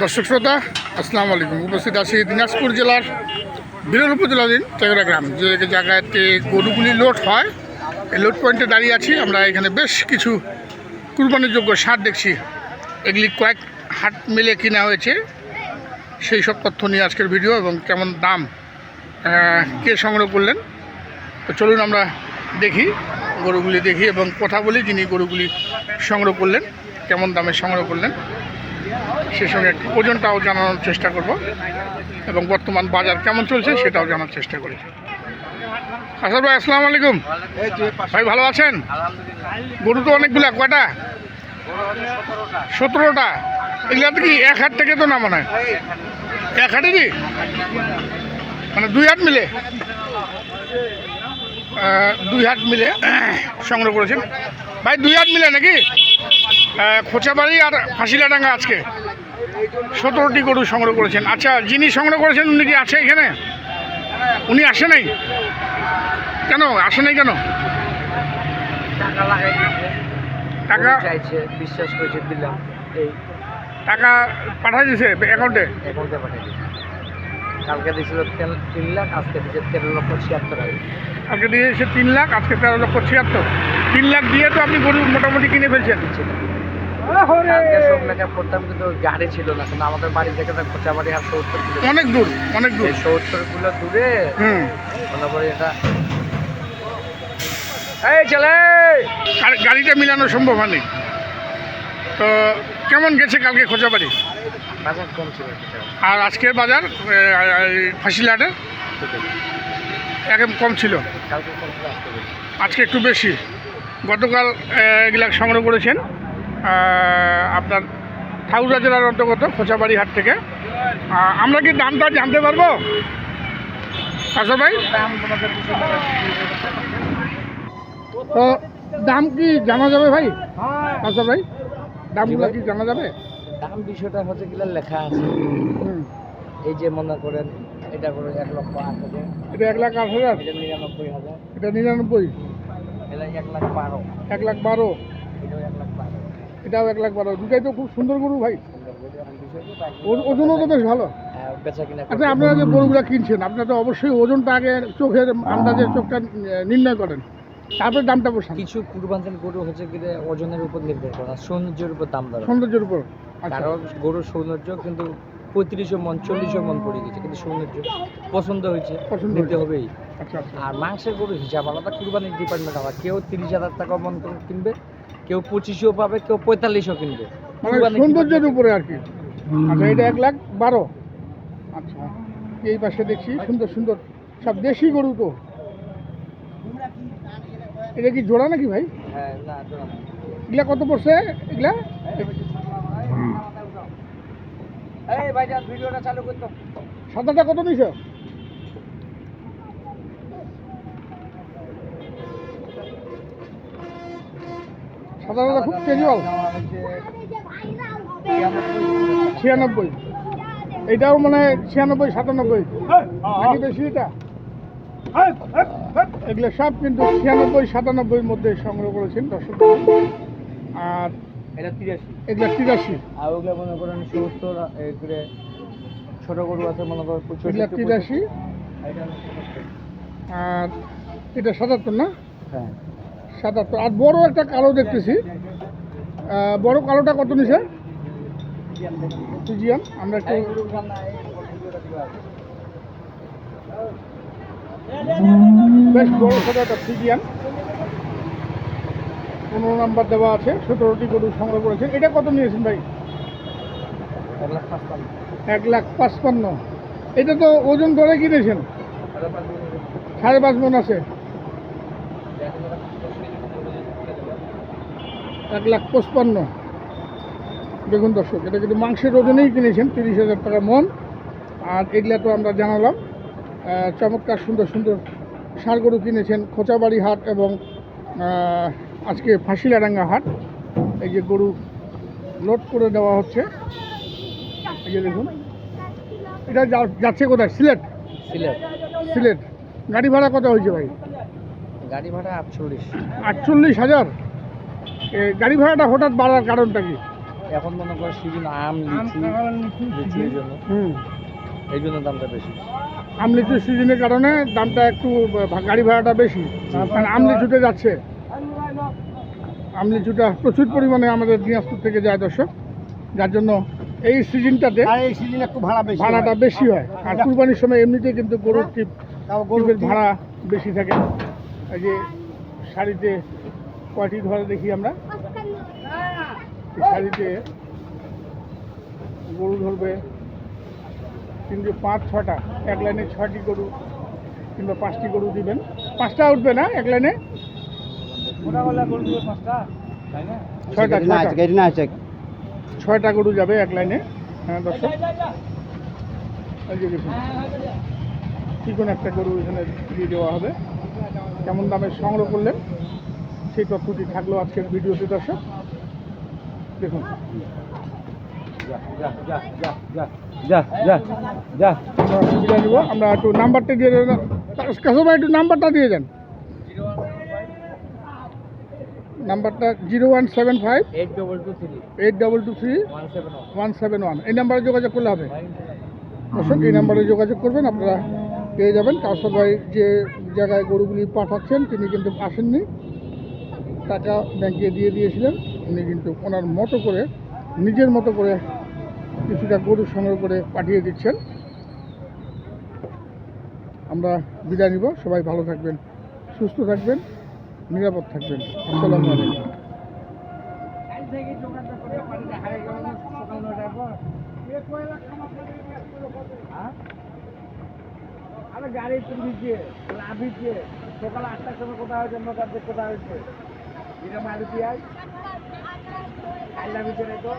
দর্শক শ্রোতা আসসালামু আলাইকুম। উপস্থিত আছি দিনাজপুর জেলার বিরল উপজেলাধীন টেগরা গ্রাম, যে জায়গাতে গরুগুলি লোড হয়। এই লোড পয়েন্টে দাঁড়িয়ে আছি আমরা। এখানে বেশ কিছু কুরবানির যোগ্য ষাঁড় দেখছি। এগুলি কয়েক হাট মিলে কিনা হয়েছে, সেই সব তথ্য নিয়ে আজকের ভিডিও। এবং কেমন দাম, কে সংগ্রহ করলেন, তো চলুন আমরা দেখি, গরুগুলি দেখি এবং কথা বলি যিনি গরুগুলি সংগ্রহ করলেন, কেমন দামে সংগ্রহ করলেন, সেই সঙ্গে ওজনটাও জানানোর চেষ্টা করব এবং বর্তমান বাজার কেমন চলছে সেটাও জানার চেষ্টা করি। আসাদ ভাই আসসালামু আলাইকুম। ভাই ভালো আছেন? গরু তো অনেকগুলা, কয়টা? 17টা। এগুলা তো কি এক হাট থেকে তো না মনে হয়? এক হাটেরই, মানে দুই হাট মিলে, দুই হাট মিলে সংগ্রহ করেছেন ভাই? দুই হাট মিলে নাকি? খোঁচাবাড়ি আর ফাঁসিলাডাঙ্গা আজকে 17টি গরু সংগ্রহ করেছেন। আচ্ছা, যিনি সংগ্রহ করেছেন উনি কি আছে এখানে? উনি আসে নাই কেন? আসে নাই কেন? টাকা চাইছে, বিশ্বাস করেছে, দিলাম। এই টাকা পাঠাই দিয়েছে অ্যাকাউন্টে? অ্যাকাউন্টে পাঠিয়ে দিয়েছে। কালকে দিয়েছিল 3 লাখ, আজকে দিয়েছে 13,76,000। আজকে দিয়েছে 3 লাখ, আজকে 13,76,000। 3 লাখ দিয়ে তো আপনি গরু মোটামুটি কিনে ফেলছেন। পড়তাম কিন্তু গাড়ি ছিল না, কিন্তু আমাদের বাড়ি থেকে খোঁচাবাড়ি আর 70 কিলো, অনেক দূর, অনেক দূর, 70 কিলো দূরে। মনে করি এটা এই চলে গাড়িটা মিলানো সম্ভব হয়নি। তো কেমন গেছে কালকে খোঁচাবাড়ি? বাজার কম ছিল আর আজকের বাজার ফাঁসিলাটে একদম কম ছিল, কালকে কম ছিল, আজকে বেশি। আজকে একটু বেশি। গতকাল এগুলা সংগ্রহ করেছেন আপনার ঠাকুরা জেলার অন্তর্গত খোঁচাবাড়ি হাট থেকে। আমরা কি দামটা জানতে পারবো আচ্ছা ভাই? তো দাম কি জানা যাবে ভাই? আচ্ছা ভাই, দামগুলো কি জানা যাবে? দাম বিষয়টা হচ্ছে গেলে লেখা আছে। এই যে মনে করেন এটা করে 1,08,000, এটা 1,08,000, এটা 99,000, এটা 99, এটা 1,12,000, 1,12,000, এটাও 1,12,000। দুটাই তো খুব সুন্দর গরু ভাই, ওজনও তো বেশ ভালো। বেচা কিনা। আচ্ছা, আপনারা যে গরুগুলো কিনছেন আপনারা তো অবশ্যই ওজনটা আগে চোখের আন্দাজে চোখটা নির্ণয় করেন, তারপর দামটা বসান। কিছু কুরবানির গরু হচ্ছে গিয়ে ওজনের উপর নির্ভর করে, সৌন্দর্যের উপর দাম দর। সৌন্দর্যের উপর। কারণ গরুর সৌন্দর্য কিন্তু 3500 মন 4000 মন পড়ে গেছে, কিন্তু সৌন্দর্য পছন্দ হয়েছে, নিতে হবেই। আচ্ছা, আর মাংসের গরু হিসাব আলাদা, কুরবানির ডিপার্টমেন্ট আলাদা। কেউ 30,000 টাকা মন করে কিনবে, কেউ 2500 পাবে, কেউ 4500 কিনবে, মানে সৌন্দর্যের উপরে আর কি। আচ্ছা, এটা 1,12,000। আচ্ছা, এই পাশে দেখছি সুন্দর সুন্দর সব দেশি গরু। তো এটা কি জোড়া নাকি ভাই? হ্যাঁ, না জোড়া না। এগুলা কত পড়ছে এগুলা? এই ভাইজান ভিডিওটা চালু করতো। সাদাটা কত নিছ? সাদাটা খুব ক্যাজুয়াল, 96। এটাও মানে 96, 97 নাকি বেশি? এটা এগুলো সব কিন্তু 96, 97-র মধ্যে সংগ্রহ করেছেন দর্শক। আর এটা 83, এগুলো 83, আর ওগুলো মনে করেন 70। এগুলো ছোট গরু আছে মনে করেন এগুলো 83, আর এটা 77 না? হ্যাঁ 77। আর বড় একটা কালো দেখতেছি, বড় কালোটা কত নিছে? ফিজিয়ান। আমরা একটু বেশ বড় সড়ো একটা ফিজিয়ান, 15 নাম্বার দেওয়া আছে। 17টি গরু সংগ্রহ করেছেন। এটা কত নিয়েছেন ভাই? 1,55,000। এটা তো ওজন করে কিনেছেন? 5.5 মন আছে। 1,55,000। দেখুন দর্শক, এটা কিন্তু মাংসের ওজনেই কিনেছেন, 30,000 টাকা মন। আর এগুলা তো আমরা জানালাম। চমৎকার সুন্দর সুন্দর ষাঁড় গরু কিনেছেন খোঁচাবাড়ি হাট এবং আজকে ফাঁসিলাডাঙ্গা হাট। এই যে গরু লোড করে দেওয়া হচ্ছে, এই যে দেখুন। এটা যাচ্ছে কোথায়? সিলেট। সিলেট। গাড়ি ভাড়া কত হয়েছে ভাই? গাড়ি ভাড়া 48। 48,000। গাড়ি ভাড়াটা হঠাৎ বাড়ার কারণটা কি? এখন মনে করো সিজন আম লিচু এই জন্য দামটা বেশি। আম লিচু সিজনের কারণে দামটা একটু গাড়ি ভাড়াটা বেশি, কারণ আম লিচুতে যাচ্ছে। আম লিচুটা প্রচুর পরিমাণে আমাদের দিনাজপুর থেকে যায় দর্শক, যার জন্য এই সিজনটাতে এই সিজনে একটু ভাড়াটা বেশি হয়। আর কুরবানির সময় এমনিতে কিন্তু গরুর টিপের ভাড়া বেশি থাকে। এই যে শাড়িতে কয়টি ধরে দেখি আমরা, এই শাড়িতে গরু ধরবে কিন্তু 5-6টা, এক লাইনে 6টি গরু কিংবা 5টি গরু দিবেন। 5টা উঠবে না এক লাইনে, 6টা গরু যাবে এক লাইনে। হ্যাঁ দর্শক, এই যে দেখুন চিকন একটা গরু এখানে দিয়ে দেওয়া হবে। কেমন দামে সংগ্রহ করলেন সেই তথ্যটি থাকলো আজকের ভিডিওতে দর্শক। দেখুন আমরা সুবিধা নিব। আমরা একটু নাম্বারটা দিয়ে দেবেন, কাছে ভাই একটু নাম্বারটা দিয়ে দেন। নাম্বারটা 0175 8223 এই নাম্বারে যোগাযোগ করলে হবে দর্শক। এই নাম্বারে যোগাযোগ করবেন, আপনারা পেয়ে যাবেন। কাউসার ভাই যে জায়গায় গরুগুলি পাঠাচ্ছেন তিনি কিন্তু আসেননি, টাকা ব্যাংকে দিয়ে দিয়েছিলেন। উনি কিন্তু ওনার মতো করে নিজের মতো করে কিছুটা গরু সংগ্রহ করে পাঠিয়ে দিচ্ছেন। আমরা বিদায় নিব। সবাই ভালো থাকবেন, সুস্থ থাকবেন, নিরাপদ থাকবেন। আসসালামু আলাইকুম। গাড়ি তুলছে লাভিছে সকাল 8টার সময় কোথায় হয়েছে, কোথায় হয়েছে এটা মারুতি আজ আল্লাহ ভিতরে তো